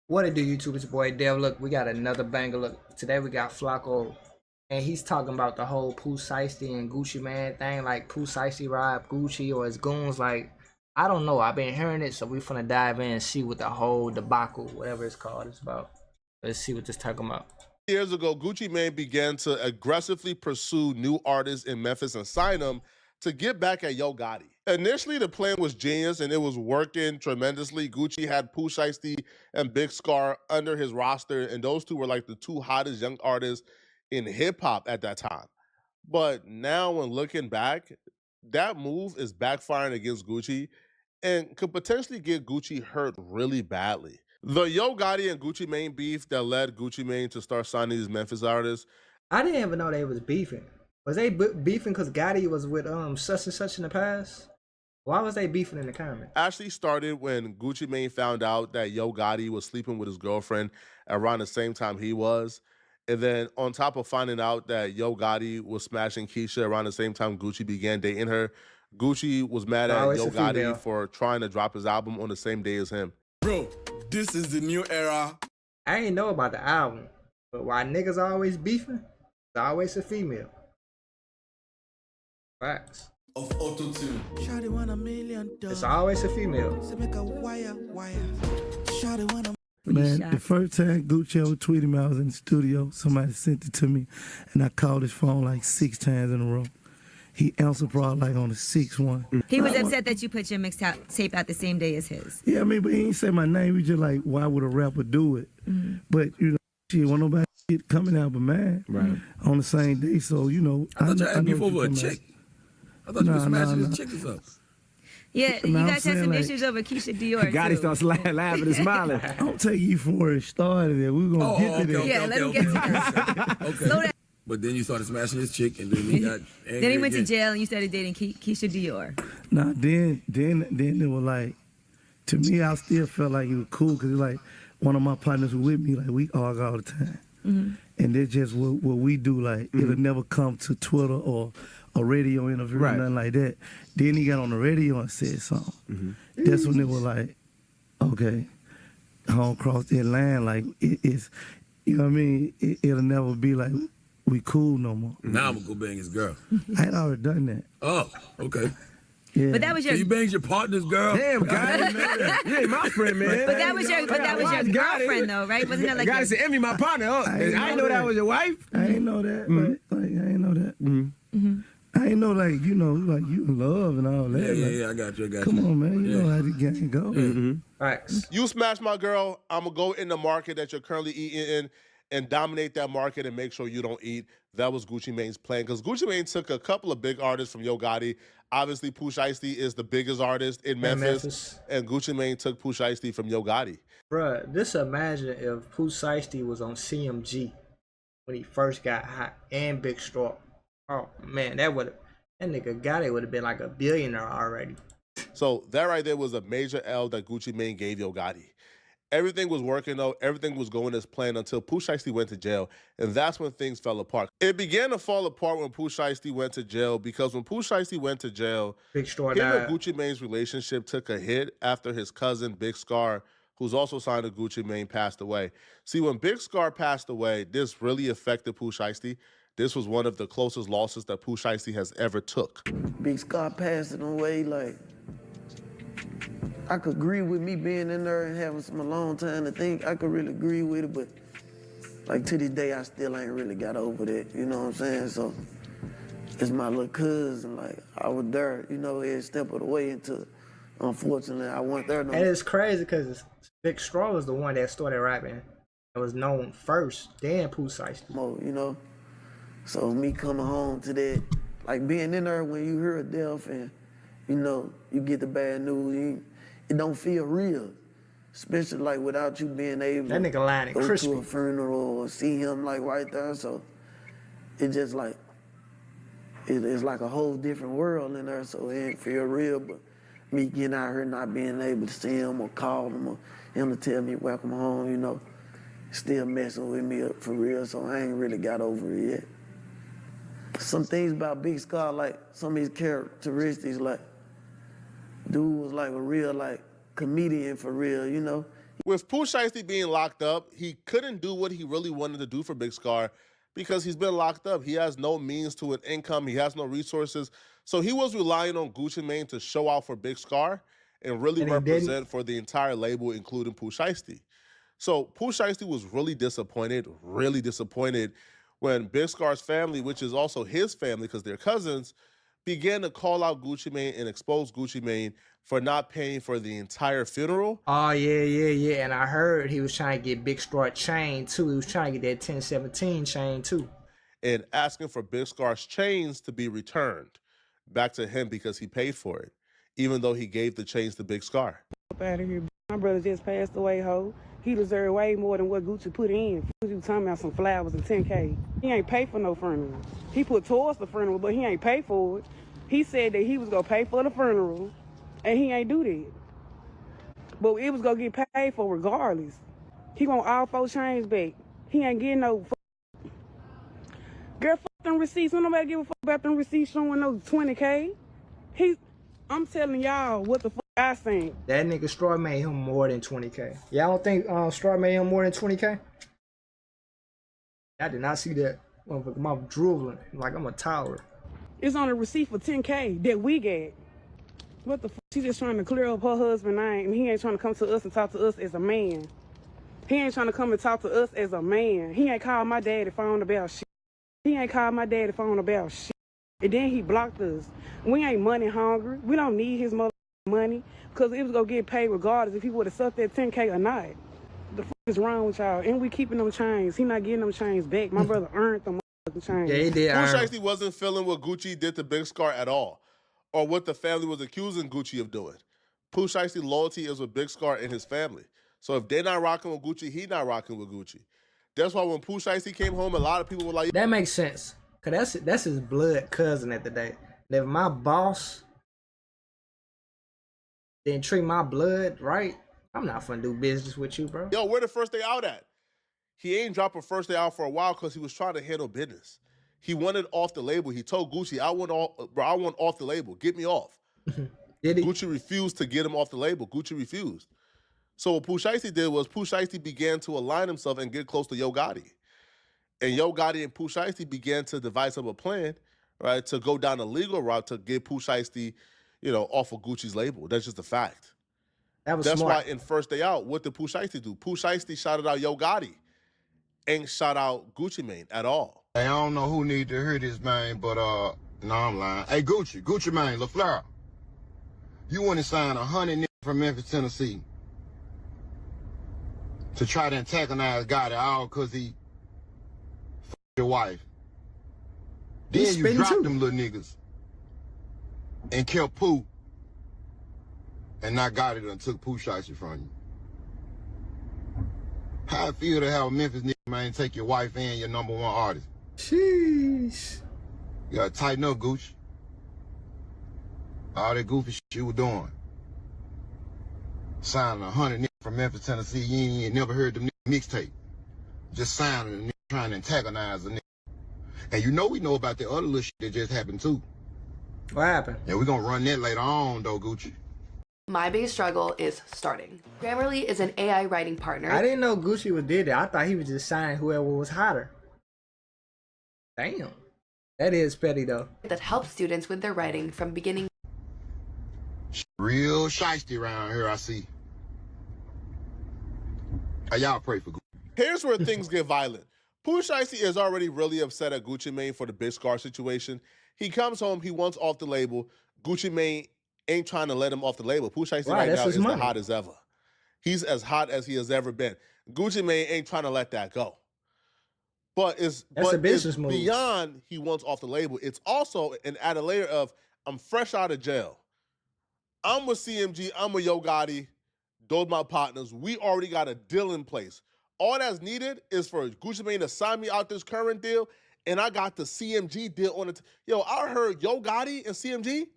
What it do, YouTube? It's your boy Dev. Look, we got another banger. Look, today we got Flacco, and he's talking about the whole Pooh Shiesty and Gucci Mane thing. Like Pooh Shiesty robbed Gucci or his goons. Like, I don't know. I've been hearing it, so we finna dive in and see what the whole debacle, whatever it's called, is about. Let's see what this talking about. Years ago, Gucci Mane began to aggressively pursue new artists in Memphis and sign them to get back at Yo Gotti. Initially, the plan was genius and it was working tremendously. Gucci had Pooh Shiesty and Big Scar under his roster, and those two were like the two hottest young artists in hip-hop at that time. But now, when looking back, that move is backfiring against Gucci and could potentially get Gucci hurt really badly. The Yo Gotti and Gucci Mane beef that led Gucci Mane to start signing these Memphis artists. I didn't even know they was beefing. Was they beefing because Gotti was with such and such in the past? Why was they beefing in the comments? Actually started when Gucci Mane found out that Yo Gotti was sleeping with his girlfriend around the same time he was. And then on top of finding out that Yo Gotti was smashing Keisha around the same time Gucci began dating her, Gucci was mad at Yo Gotti for trying to drop his album on the same day as him. Bro, this is the new era. I ain't know about the album, but why niggas always beefing? It's always a female. Facts. Of auto-tune. It's always a female. Man, the first time Gucci ever tweeted me, I was in the studio. Somebody sent it to me, and I called his phone like 6 times in a row. He answered probably like on the 6th one. He was upset that you put your mixtape out the same day as his. Yeah, I mean, but he ain't say my name. He just like, why would a rapper do it? But, you know, shit, when nobody shit coming out but mine on the same day. So, you know. I thought you had beef over a chick. I thought you were smashing his chick or something. Yeah, you guys had some issues over Keisha Dior. Gotti starts laughing and smiling. I'll take you from where it started. We're going to get to that. Yeah, let him get to that. Okay. But then you started smashing his chick, and then he got angry. Then he went to jail, and you started dating Keisha Dior. Nah, then it was like, to me, I still felt like he was cool because like one of my partners was with me, like we argue all the time. And that's just what we do. Like it'll never come to Twitter or a radio interview or nothing like that. Then he got on the radio and said something. That's when it was like, okay, I don't cross that line. Like it's, you know what I mean? It'll never be like we cool no more. Now I'm gonna go bang his girl. I had already done that. Oh, okay. Yeah. But that was your. So you banged your partner's girl. Damn, Gotti. You ain't my friend, man. But that was your girlfriend, though, right? Wasn't that like? Gotti said, "Envy my partner." Oh, I didn't know that was your wife. I ain't know that. Like, I ain't know that. I ain't know, like, you know, like you in love and all that. Yeah, I got you. Come on, man. You know how the game go. Facts. You smash my girl, I'm going to go in the market that you're currently eating in and dominate that market and make sure you don't eat. That was Gucci Mane's plan. Because Gucci Mane took a couple of big artists from Yo Gotti. Obviously, Pooh Shiesty is the biggest artist in Memphis. And Gucci Mane took Pooh Shiesty from Yo Gotti. Bruh, just imagine if Pooh Shiesty was on CMG when he first got hot and Big Straw. Oh, man, that nigga Gotti would have been like a billionaire already. So that right there was a major L that Gucci Mane gave Yo Gotti. Everything was working though. Everything was going as planned until Pooh Shiesty went to jail. And that's when things fell apart. It began to fall apart when Pooh Shiesty went to jail because when Pooh Shiesty went to jail, Big Straw him died. and Gucci Mane's relationship took a hit after his cousin, Big Scar, who's also signed to Gucci Mane, passed away. See, when Big Scar passed away, this really affected Pooh Shiesty. This was one of the closest losses that Pooh Shiesty has ever took. Big Scar passing away, like, I could agree with me being in there and having some alone time to think. I could really agree with it, but like to this day, I still ain't really got over that, you know what I'm saying? So it's my little cousin, like I was there, you know, every step of the way until, unfortunately, I wasn't there no more. And it's crazy because Big Straw was the one that started rapping. It was known first, then Pooh Shiesty. You know? So me coming home to that, like being in there when you hear a death and, you know, you get the bad news, it don't feel real, especially like without you being able that nigga lying to go crispy. to a funeral or see him like right there. So it just like, it's like a whole different world in there, so it ain't feel real. But me getting out here not being able to see him or call him or him to tell me welcome home, you know, still messing with me up for real, so I ain't really got over it yet. Some things about Big Scar, like some of his characteristics, like dude was like a real like comedian for real, you know. With Pooh Shiesty being locked up, he couldn't do what he really wanted to do for Big Scar because he's been locked up. He has no means to an income. He has no resources. So he was relying on Gucci Mane to show out for Big Scar and really represent for the entire label, including Pooh Shiesty. So Pooh Shiesty was really disappointed when Big Scar's family, which is also his family because they're cousins, began to call out Gucci Mane and expose Gucci Mane for not paying for the entire funeral. Oh, yeah. And I heard he was trying to get Big Scar chain, too. He was trying to get that 1017 chain, too. And asking for Big Scar's chains to be returned back to him because he paid for it, even though he gave the chains to Big Scar. Up out of here. My brother just passed away, ho. He deserved way more than what Gucci put in. You talking about some flowers and 10K. He ain't paid for no funeral. He put towards the funeral, but he ain't paid for it. He said that he was going to pay for the funeral, and he ain't do that. But it was going to get paid for regardless. He want all 4 chains back. He ain't getting no girl, fuck them receipts. Don't nobody give a fuck about them receipts showing no 20K. I'm telling y'all what the fuck I think. That nigga Straw made him more than 20K. Y'all don't think Straw made him more than 20K? I did not see that. Motherfucker, my drooling like I'm a toddler. It's on a receipt for 10K that we get. What the fuck? She just trying to clear up her husband's name. He ain't trying to come to us and talk to us as a man. He ain't trying to come and talk to us as a man. He ain't called my daddy phone about shit. And then he blocked us. We ain't money hungry. We don't need his money because it was going to get paid regardless if he would have sucked that 10K or not. The fuck is wrong with y'all? And we keeping them chains. He not getting them chains back. My brother earned them chains. Yeah, he did. Pooh Shiesty wasn't feeling what Gucci did to Big Scar at all, or what the family was accusing Gucci of doing. Pooh Shiesty loyalty is with Big Scar and his family. So if they're not rocking with Gucci, he not rocking with Gucci. That's why when Pooh Shiesty came home, a lot of people were like, that makes sense. Cause that's his blood cousin at the day. And if my boss didn't treat my blood right, I'm not finna do business with you, bro. Yo, where the first day out at? He ain't dropped a first day out for a while because he was trying to handle business. He wanted off the label. He told Gucci, I want off the label. Get me off. Did he? Gucci refused to get him off the label. Gucci refused. So what Pooh Shiesty did was Pooh Shiesty began to align himself and get close to Yo Gotti. And Yo Gotti and Pooh Shiesty began to devise up a plan, right, to go down a legal route to get Pooh Shiesty, off of Gucci's label. That's just a fact. That's smart. why in First Day Out, what did Pooh Shiesty do? Pooh Shiesty shouted out Yo Gotti, ain't shout out Gucci Mane at all. Hey, I don't know who need to hear this, man, but no, I'm lying. Hey, Gucci Mane, LaFleur, you want to sign 100 niggas from Memphis, Tennessee to try to antagonize Gotti all because he your wife. Then you dropped them little niggas and kept Pooh and not got it and took Pooh Shiesty from you. How I feel to have a Memphis nigga, man, take your wife and your #1 artist. Sheesh. You gotta tighten up, Gucci. All that goofy shit you were doing. Signing 100 niggas from Memphis, Tennessee, you ain't never heard them mixtape. Just signing a nigga trying to antagonize a nigga. And we know about the other little shit that just happened too. What happened? Yeah, we're gonna run that later on though, Gucci. My biggest struggle is starting. Grammarly is an AI writing partner. I didn't know Gucci did that. I thought he was just signing whoever was hotter. Damn. That is petty though. That helps students with their writing from beginning. Real shiesty around here, I see. Y'all pray for Gucci. Here's where things get violent. Pooh Shiesty is already really upset at Gucci Mane for the Big Scar situation. He comes home, he wants off the label. Gucci Mane ain't trying to let him off the label. Pooh Shiesty right now is the hot as ever. He's as hot as he has ever been. Gucci Mane ain't trying to let that go. But it's a business move. Beyond he wants off the label. It's also an added layer of I'm fresh out of jail. I'm with CMG, I'm with Yo Gotti, those my partners. We already got a deal in place. All that's needed is for Gucci Mane to sign me out this current deal, and I got the CMG deal on it. Yo, I heard Yo Gotti and CMG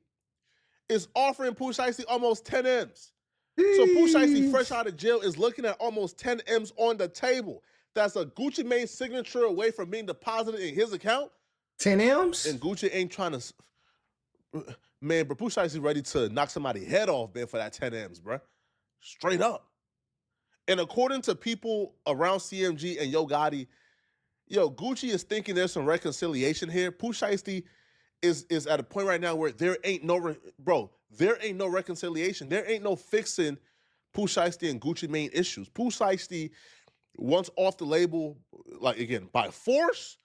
is offering Pooh Shiesty almost 10 M's. So Pooh Shiesty, fresh out of jail, is looking at almost 10 M's on the table. That's a Gucci Mane signature away from being deposited in his account. 10 M's? And Gucci ain't trying to... Man, but Pooh Shiesty ready to knock somebody's head off, man, for that 10 M's, bro. Straight up. And according to people around CMG and Yo Gotti, Gucci is thinking there's some reconciliation here. Pooh Shiesty is at a point right now where there ain't no reconciliation. There ain't no fixing Pooh Shiesty and Gucci Mane issues. Pooh Shiesty, once off the label, like again, by force,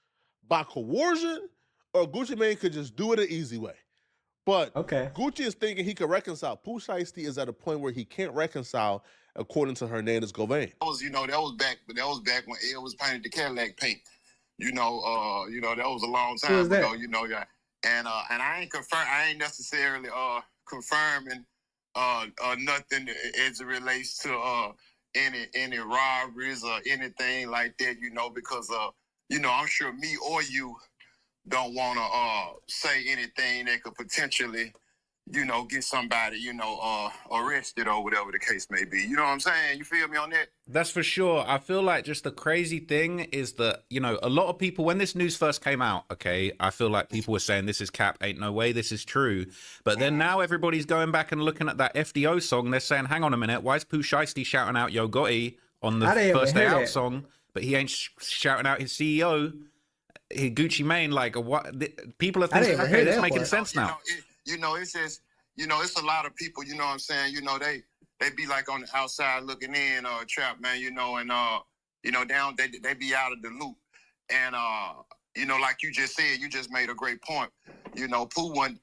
by coercion, or Gucci Mane could just do it an easy way. But Gucci is thinking he could reconcile. Pooh Shiesty is at a point where he can't reconcile, according to Hernandez Govain. That was back when L was painted the Cadillac pink. That was a long time ago. And I ain't necessarily confirming nothing as it relates to any robberies or anything like that. Because I'm sure me or you don't want to say anything that could potentially, get somebody, arrested or whatever the case may be. You know what I'm saying? You feel me on that? That's for sure. I feel like just the crazy thing is that, a lot of people, when this news first came out, I feel like people were saying this is cap, ain't no way this is true. But then now everybody's going back and looking at that FDO song. They're saying, hang on a minute, why is Pooh Shiesty shouting out Yo Gotti on the First Day Out song, but he ain't shouting out his CEO, Gucci Mane? Like, what? People are thinking, okay, that's making sense now. It's just, it's a lot of people, you know what I'm saying? They be like on the outside looking in, trap, man, they be out of the loop. And, like you just said, you just made a great point. Pooh ain't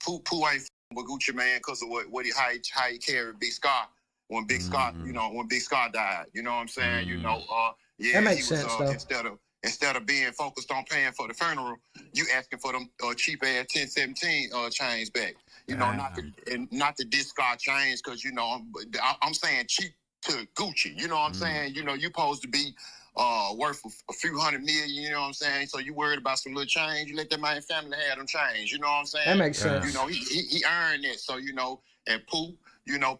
with Gucci Mane because of how he carried Big Scar when Big Scar, when Big Scar died. You know what I'm saying? That makes sense, though. Instead of being focused on paying for the funeral, you asking for them cheap ass 1017 chains back. Not the discard chains, because I'm saying cheap to Gucci. You know what I'm saying? You supposed to be worth a few $100 million. You know what I'm saying? So you worried about some little change? You let that man family have them change. You know what I'm saying? That makes sense. He earned it. So and Pooh.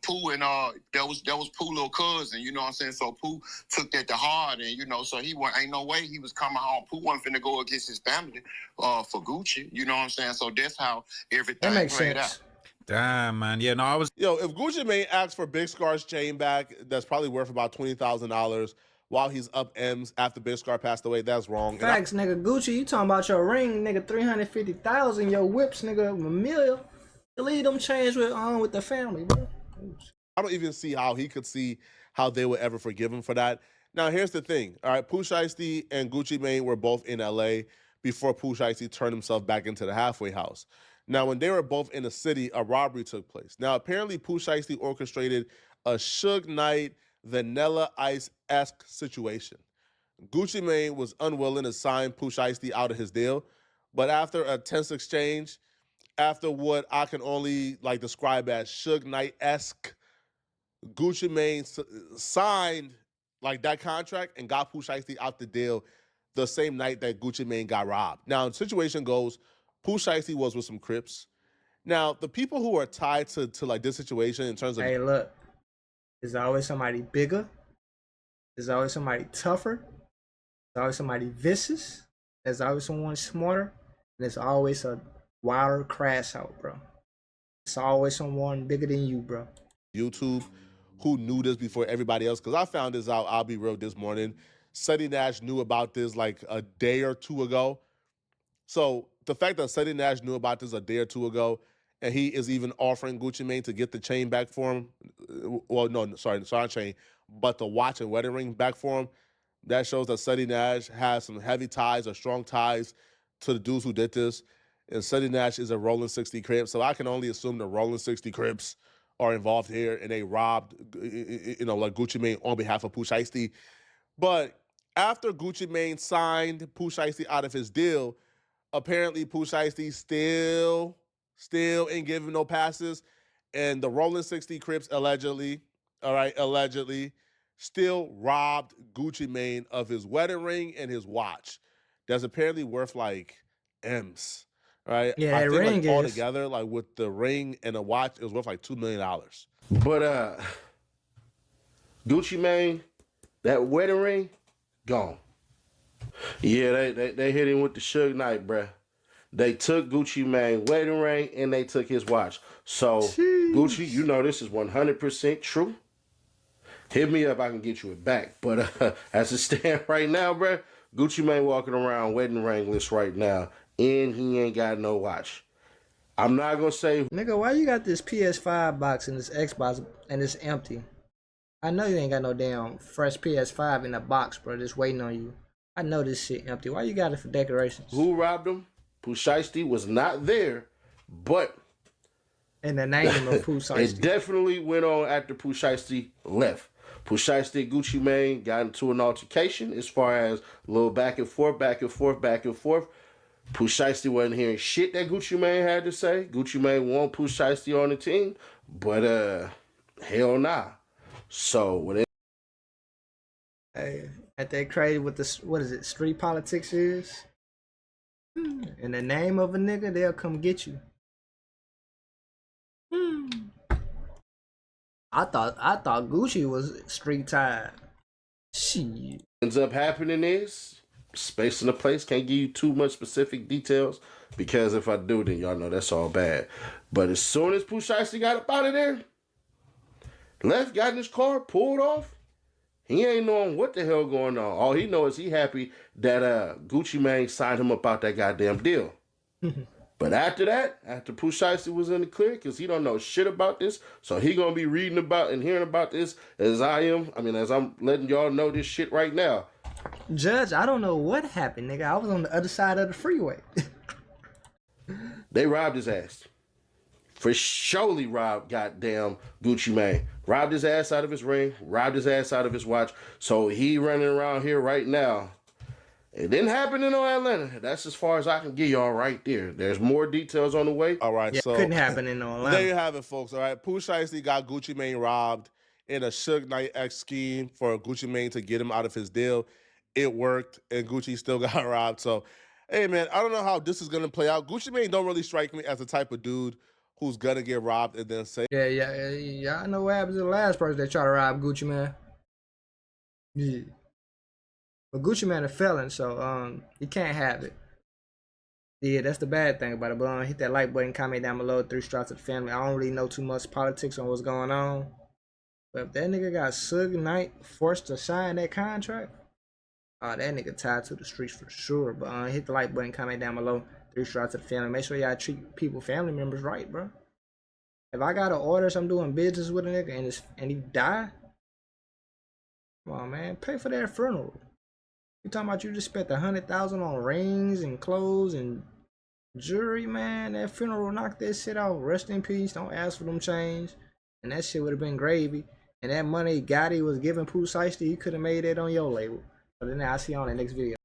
Pooh and that was Pooh little cousin, you know what I'm saying? So Pooh took that to heart, and so ain't no way he was coming home. Pooh wasn't finna go against his family for Gucci, you know what I'm saying? So that's how everything played out. Damn, man. Yeah, no, if Gucci Mane asks for Big Scar's chain back, that's probably worth about $20,000 while he's up M's after Big Scar passed away. That's wrong. Facts, nigga. Gucci, you talking about your ring, nigga, $350,000, your whips, nigga, $1 million. Leave them chains with the family, bro. I don't even see how he could see how they would ever forgive him for that. Now, here's the thing. All right, Pooh Shiesty and Gucci Mane were both in L.A. before Pooh Shiesty turned himself back into the halfway house. Now, when they were both in the city, a robbery took place. Now, apparently, Pooh Shiesty orchestrated a Suge Knight, Vanilla Ice-esque situation. Gucci Mane was unwilling to sign Pooh Shiesty out of his deal, but after a tense exchange, after what I can only describe as Suge Knight-esque, Gucci Mane signed that contract and got Pooh Shiesty out the deal the same night that Gucci Mane got robbed. Now, the situation goes, Pooh Shiesty was with some Crips. Now, the people who are tied to this situation in terms of... Hey, look, there's always somebody bigger. There's always somebody tougher. There's always somebody vicious. There's always someone smarter. And there's always a wilder crash out, bro. It's always someone bigger than you, bro. YouTube, who knew this before everybody else? Because I found this out, I'll be real, this morning. Seti Nash knew about this a day or two ago. So the fact that Seti Nash knew about this a day or two ago, and he is even offering Gucci Mane to get the chain back for him. Well, no, sorry, not chain, but the watch and wedding ring back for him. That shows that Seti Nash has some heavy ties or strong ties to the dudes who did this. And Seti Nash is a Rolling 60 Crip, so I can only assume the Rolling 60 Crips are involved here, and they robbed, Gucci Mane on behalf of Pooh Shiesty. But after Gucci Mane signed Pooh Shiesty out of his deal, apparently Pooh Shiesty still ain't giving no passes, and the Rolling 60 Crips allegedly, still robbed Gucci Mane of his wedding ring and his watch. That's apparently worth M's. Right? Yeah, I think ring all is together, with the ring and the watch, it was worth $2 million. But Gucci Mane, that wedding ring, gone. Yeah, they hit him with the Suge Knight, bruh. They took Gucci Mane wedding ring and they took his watch. So Gucci, this is 100% true. hit me up. I can get you it back. But as it stands right now, bro, Gucci Mane walking around wedding ringless right now, and he ain't got no watch. I'm not gonna say, nigga, why you got this PS5 box and this Xbox and it's empty? I know you ain't got no damn fresh PS5 in a box, bro, just waiting on you. I know this shit empty. Why you got it for decorations? Who robbed him? Pooh Shiesty was not there, but in the name of Pooh Shiesty. It definitely went on after Pooh Shiesty left. Pooh Shiesty and Gucci Mane got into an altercation as far as a little back and forth. Pooh Shiesty wasn't hearing shit that Gucci Mane had to say. Gucci Mane want Pooh Shiesty on the team, but hell nah. So when hey, ain't that crazy what the street politics is? In the name of a nigga, they'll come get you. I thought Gucci was street tied. Shit. Ends up happening is space in the place. Can't give you too much specific details because if I do, then y'all know that's all bad. But as soon as Pooh Shiesty got up out of there, left, got in his car, pulled off. He ain't knowing what the hell going on. All he knows is he happy that Gucci Mane signed him up out that goddamn deal. But after that, after Pooh Shiesty was in the clear, because he don't know shit about this, so he gonna be reading about and hearing about this as I am. I mean, as I'm letting y'all know this shit right now. Judge, I don't know what happened, nigga. I was on the other side of the freeway. They robbed his ass. For surely robbed goddamn Gucci Mane. Robbed his ass out of his ring, robbed his ass out of his watch. So he running around here right now. It didn't happen in Atlanta. That's as far as I can give y'all right there. There's more details on the way. All right, yeah, so couldn't happen in Atlanta. There you have it, folks. All right, Pooh Shiesty got Gucci Mane robbed in a Suge Knight-X scheme for Gucci Mane to get him out of his deal. It worked, and Gucci still got robbed. So, hey, man, I don't know how this is going to play out. Gucci Mane don't really strike me as the type of dude who's going to get robbed and then say... Yeah, I know what happens to the last person that tried to rob Gucci Mane. Yeah. But Gucci Mane a felon, so he can't have it. Yeah, that's the bad thing about it. But hit that like button, comment down below, 3 strikes to the family. I don't really know too much politics on what's going on. But if that nigga got Suge Knight forced to sign that contract, that nigga tied to the streets for sure. But hit the like button, comment down below, 3 strikes to the family. Make sure y'all treat people, family members right, bro. If I got an order, so I'm doing business with a nigga and he die, come on, man, pay for their funeral. You talking about you just spent $100,000 on rings and clothes and jewelry, man? That funeral knocked that shit off. Rest in peace. Don't ask for them change. And that shit would have been gravy. And that money Gotti was giving Pooh Shiesty, you could have made it on your label. But then I'll see you on the next video.